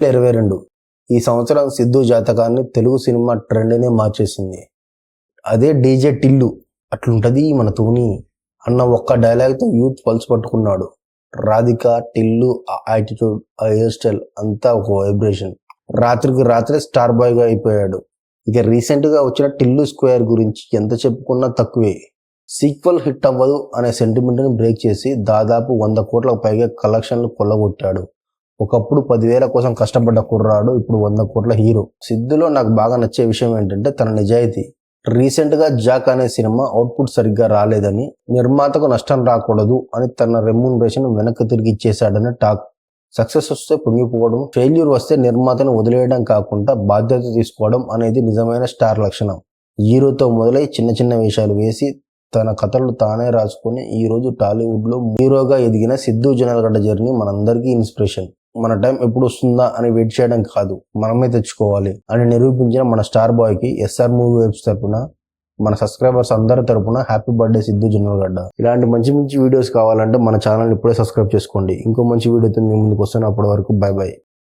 2022 ఈ సంవత్సరం సిద్ధు జాతకాన్ని తెలుగు సినిమా ట్రెండ్నే మార్చేసింది. అదే డీజే టిల్లు అట్లుంటది మన తోని అన్న ఒక్క డైలాగ్తో యూత్ పల్స్ పట్టుకున్నాడు. రాధిక, టిల్లు, ఆ యాటిట్యూడ్, ఆ హెయిర్ స్టైల్ అంతా ఒక వైబ్రేషన్. రాత్రికి రాత్రే స్టార్ బాయ్గా అయిపోయాడు. ఇక రీసెంట్గా వచ్చిన టిల్లు స్క్వేర్ గురించి ఎంత చెప్పుకున్నా తక్కువే. సీక్వెల్ హిట్ అవ్వదు అనే సెంటిమెంట్ని బ్రేక్ చేసి దాదాపు 100 కోట్లకు పైగా కలెక్షన్లు కొల్లగొట్టాడు. ఒకప్పుడు 10,000 కోసం కష్టపడ్డ కుర్రాడు ఇప్పుడు 100 కోట్ల హీరో. సిద్ధులో నాకు బాగా నచ్చే విషయం ఏంటంటే తన నిజాయితీ. రీసెంట్గా జాక్ అనే సినిమా అవుట్పుట్ సరిగ్గా రాలేదని, నిర్మాతకు నష్టం రాకూడదు అని తన రెమ్యూనరేషన్ వెనక్కి తిరిగి ఇచ్చేశాడని టాక్. సక్సెస్ వస్తే పొంగిపోవడం, ఫెయిల్యూర్ వస్తే నిర్మాతను వదిలేయడం కాకుండా బాధ్యత తీసుకోవడం అనేది నిజమైన స్టార్ లక్షణం. హీరోతో మొదలై చిన్న చిన్న వేషాలు వేసి తన కథలు తానే రాసుకుని ఈరోజు టాలీవుడ్లో హీరోగా ఎదిగిన సిద్ధు జొన్నలగడ్డ జర్నీ మనందరికీ ఇన్స్పిరేషన్. మన టైం ఎప్పుడు వస్తుందా అని వెయిట్ చేయడం కాదు, మనమే తెచ్చుకోవాలి అని నిరూపించిన మన స్టార్ బాయ్కి ఎస్ఆర్ మూవీ వెబ్స్ తరపున, మన సబ్స్క్రైబర్స్ అందరి తరపున హ్యాపీ బర్త్డే సిద్ధు జొన్నలగడ్డ. ఇలాంటి మంచి మంచి వీడియోస్ కావాలంటే మన ఛానల్ ఇప్పుడే సబ్స్క్రైబ్ చేసుకోండి. ఇంకో మంచి వీడియోతో మీ ముందుకు వస్తాను. అప్పటి వరకు బై బై.